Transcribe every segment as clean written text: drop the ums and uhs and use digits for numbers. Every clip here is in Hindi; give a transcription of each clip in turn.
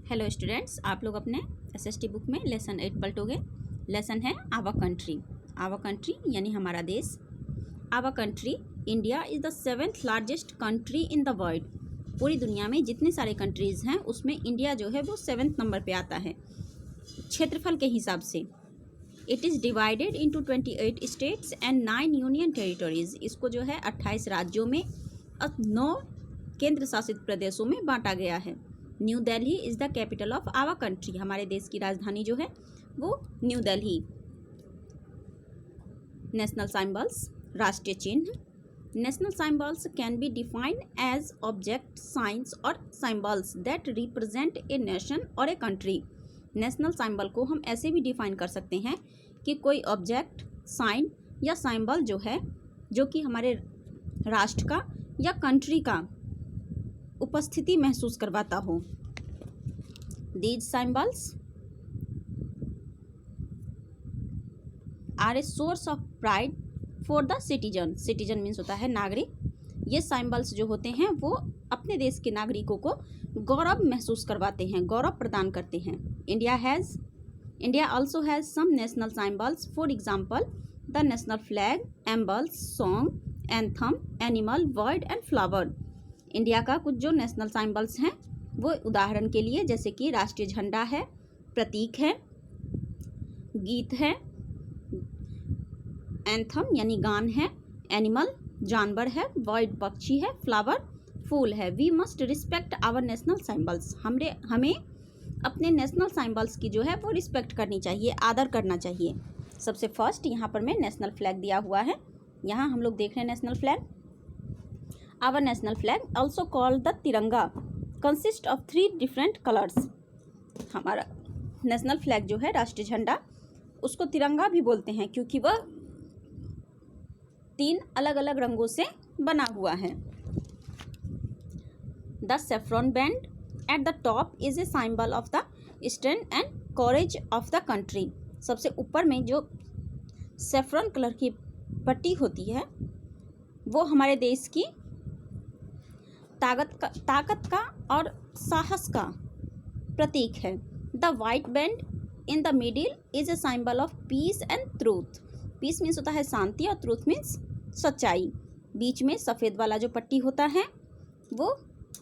हेलो स्टूडेंट्स, आप लोग अपने एसएसटी बुक में लेसन 8 पलटोगे। लेसन है आवर कंट्री। आवर कंट्री यानी हमारा देश। Our country India is the 7th largest country in the world. पूरी दुनिया में जितने सारे कंट्रीज़ हैं उसमें इंडिया जो है वो 7th नंबर पे आता है क्षेत्रफल के हिसाब से। It is divided into 28 states and 9 union territories. इसको जो है 28 राज्यों में और 9 केंद्र शासित प्रदेशों में बांटा गया है। New Delhi is the capital of our country. हमारे देश की राजधानी जो है वो न्यू दिल्ली। नेशनल सिंबल्स, राष्ट्रीय चिन्ह। National symbols can be defined as object, science और symbols that represent a nation और ए कंट्री। नेशनल सिंबल को हम ऐसे भी डिफाइन कर सकते हैं कि कोई ऑब्जेक्ट, साइन या सिंबल जो है जो कि हमारे राष्ट्र का या कंट्री का उपस्थिति महसूस करवाता हो। These symbols are a source of pride for the citizen. Citizen means होता है नागरिक। ये सिंबल्स जो होते हैं वो अपने देश के नागरिकों को गौरव महसूस करवाते हैं, गौरव प्रदान करते हैं। India also has some national symbols. For example the national flag, emblems, song, anthem, animal, bird and flower. India का कुछ जो नेशनल सिंबल्स हैं वो उदाहरण के लिए जैसे कि राष्ट्रीय झंडा है, प्रतीक है, गीत है, एंथम यानी गान है, एनिमल जानवर है, बर्ड पक्षी है, फ्लावर फूल है। We must respect our national symbols. हमें अपने नेशनल सिंबल्स की जो है वो रिस्पेक्ट करनी चाहिए, आदर करना चाहिए। सबसे फर्स्ट यहाँ पर मैं नेशनल फ्लैग दिया हुआ है। यहाँ हम लोग देख रहे हैं national flag. Our national flag, also called the तिरंगा, consists of 3 different colors। हमारा नेशनल फ्लैग जो है, राष्ट्रीय झंडा, उसको तिरंगा भी बोलते हैं क्योंकि वह 3 अलग अलग रंगों से बना हुआ है। The saffron band at the top is a symbol of the strength and courage of the country। सबसे ऊपर में जो सेफ्रॉन कलर की पट्टी होती है वो हमारे देश की ताकत का और साहस का प्रतीक है। The white band in the middle is a symbol of peace and truth. Peace means होता है शांति और ट्रूथ मीन्स सच्चाई। बीच में सफ़ेद वाला जो पट्टी होता है वो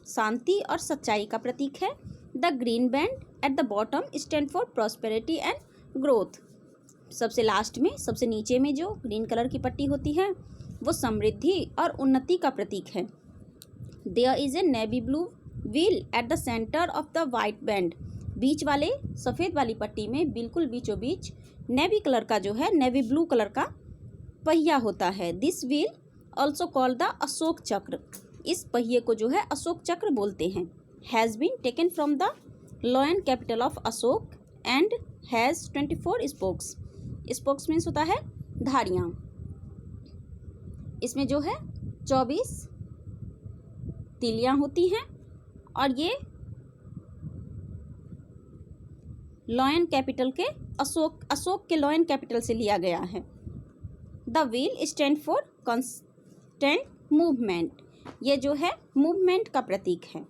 शांति और सच्चाई का प्रतीक है। The green band eight the bottom stand for prosperity and growth. सबसे लास्ट में, सबसे नीचे में जो ग्रीन कलर की पट्टी होती है वो समृद्धि और उन्नति का प्रतीक है। There is a navy blue wheel at the center of the white band। बीच वाले सफ़ेद वाली पट्टी में बिल्कुल बीचों बीच नेवी कलर का जो है, नेवी ब्लू कलर का पहिया होता है। This wheel also called the Ashok चक्र। इस पहिए को जो है अशोक चक्र बोलते हैं। Has been taken from the lion capital of Ashoka and has 24 spokes. Spokes means होता है धारियाँ। इसमें जो है 24 तीलियाँ होती हैं और ये लॉयन कैपिटल के अशोक के लॉयन कैपिटल से लिया गया है। The wheel stand for constant movement. ये जो है मूवमेंट का प्रतीक है।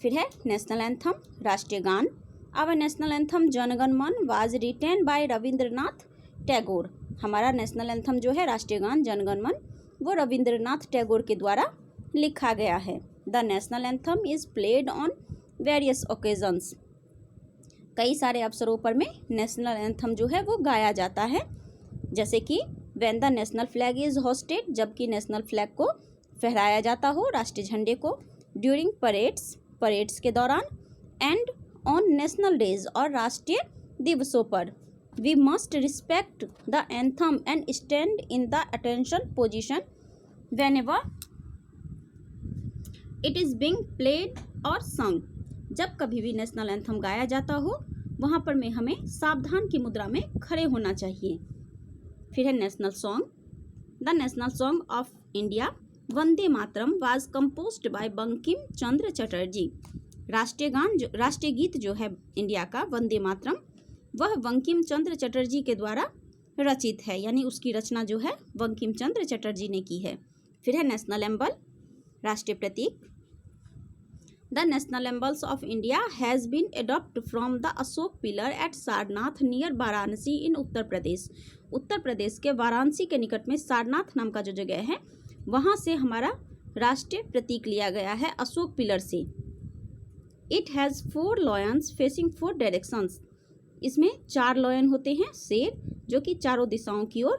फिर है नेशनल एंथम, राष्ट्रीय गान। Our national anthem Jana Gana मन was written by Rabindranath Tagore. हमारा नेशनल एंथम जो है, राष्ट्रीय गान जन गण मन, वो रविंद्रनाथ टैगोर के द्वारा लिखा गया है। The national anthem is played on various occasions. कई सारे अवसरों पर में नेशनल एंथम जो है वो गाया जाता है, जैसे कि when the national flag is hosted, जबकि नेशनल फ्लैग को फहराया जाता हो, राष्ट्रीय झंडे को, ड्यूरिंग परेड्स के दौरान, एंड ऑन नेशनल डेज और राष्ट्रीय दिवसों पर। We must respect the anthem and stand in the attention position whenever it is being played और संग। जब कभी भी नेशनल एंथम गाया जाता हो वहाँ पर में हमें सावधान की मुद्रा में खड़े होना चाहिए। फिर है national song. The national song of India Vande Mataram was composed by Bankim Chandra Chatterjee. राष्ट्रीय गीत जो है इंडिया का, वंदे मातरम, वह बंकिम चंद्र चटर्जी के द्वारा रचित है, यानी उसकी रचना जो है बंकिम चंद्र चटर्जी ने की है। फिर है नेशनल एम्बल, राष्ट्रीय प्रतीक। The national symbols of India has been adopted from the Ashok pillar at Sarnath near Varanasi in Uttar Pradesh. Uttar Pradesh के वाराणसी के निकट में सारनाथ नाम का जो जगह है वहाँ से हमारा राष्ट्रीय प्रतीक लिया गया है अशोक पिलर से. It has 4 lions facing 4 directions. इसमें 4 लॉयन होते हैं, शेर, जो कि चारों दिशाओं की ओर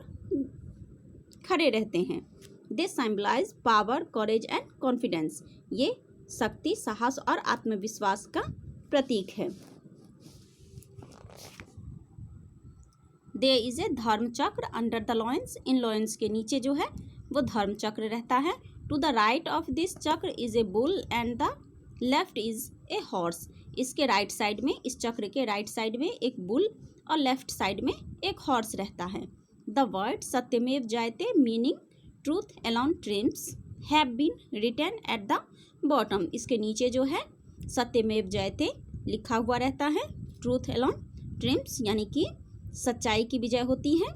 खड़े रहते हैं. They symbolize power, courage and confidence. ये शक्ति, साहस और आत्मविश्वास का प्रतीक है. There is a धर्म चक्र under the lions. In lions के नीचे जो है वो धर्म चक्र रहता है. To the right of this चक्र is a bull and the left is a horse. इसके राइट साइड में, इस चक्र के राइट साइड में एक बुल और लेफ्ट साइड में एक हॉर्स रहता है. The word Satyameva Jayate meaning truth alone triumphs have been written at the bottom. इसके नीचे जो है सत्यमेव जयते लिखा हुआ रहता है. ट्रूथ अलोन ट्रिम्स यानी कि सच्चाई की विजय होती है.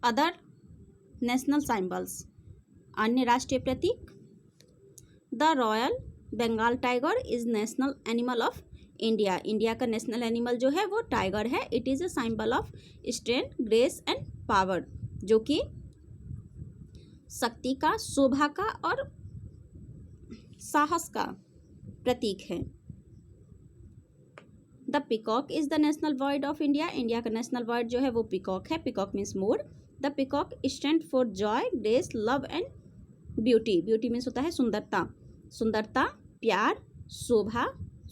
अदर नेशनल सिंबल्स, अन्य राष्ट्रीय प्रतीक. The royal Bengal tiger is national animal of India. India का नेशनल एनिमल जो है वो टाइगर है. It is a symbol of strength, grace and power, जो कि शक्ति का, शोभा का और साहस का प्रतीक है. The peacock is the national bird of India. India का नेशनल बर्ड जो है वो पिकॉक है. Peacock means more. The peacock stand for Joy, grace, love and beauty. Beauty means होता है सुंदरता. सुंदरता, प्यार, शोभा,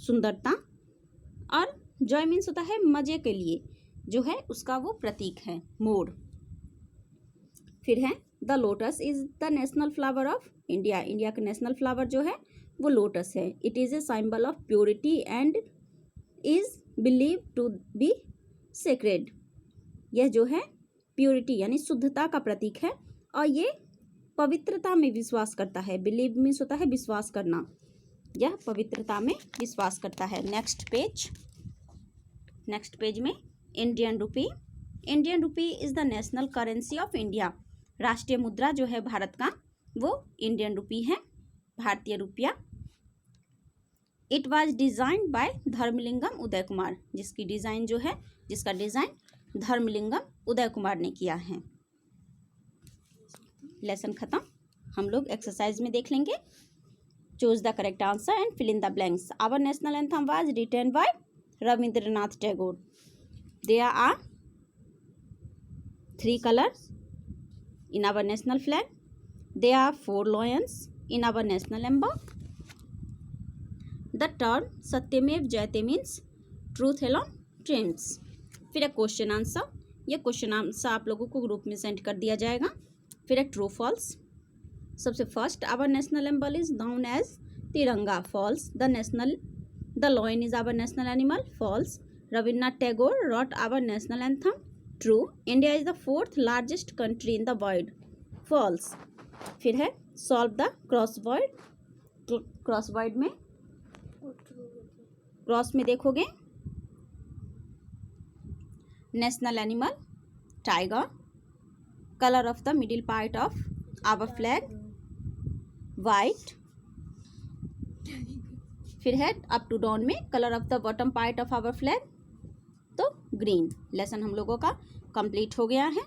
सुंदरता, और जॉय मीन्स होता है मजे के लिए, जो है उसका वो प्रतीक है, मोर. फिर है the lotus is the national flower of India. India का नेशनल फ्लावर जो है वो लोटस है. It is a symbol of purity and is believe to be sacred. यह जो है प्योरिटी यानी शुद्धता का प्रतीक है और ये पवित्रता में विश्वास करता है. बिलीव मीन्स होता है विश्वास करना. यह पवित्रता में विश्वास करता है. नेक्स्ट पेज में Indian rupee. Indian rupee is the national currency of India. राष्ट्रीय मुद्रा जो है भारत का वो इंडियन रुपी है, भारतीय रुपया. It was designed by Dharmalingam Uday Kumar. जिसका डिज़ाइन धर्मलिंगम उदय कुमार ने किया है. लेसन खत्म. हम लोग एक्सरसाइज में देख लेंगे. Choose the correct answer and fill in the blanks. Our national anthem was written by Rabindranath Tagore. There are 3 colors in our national flag. There are 4 lions in our national emblem. The term सत्यमेव जयते means truth alone triumphs. फिर एक क्वेश्चन आंसर. ये क्वेश्चन आंसर आप लोगों को ग्रुप में सेंड कर दिया जाएगा. फिर एक ट्रू फॉल्स. सबसे first, our national emblem is known as Tiranga. False. The lion is our national animal. False. Rabindranath Tagore wrote our national anthem. True. India is the 4th largest country in the world. False. फिर है सॉल्व द क्रॉसवर्ड. क्रॉसवर्ड में क्रॉस में देखोगे national animal tiger. Colour of the middle part of our flag white. फिर है अप टू डाउन में colour of the bottom part of our flag तो ग्रीन. लेसन हम लोगों का कंप्लीट हो गया है.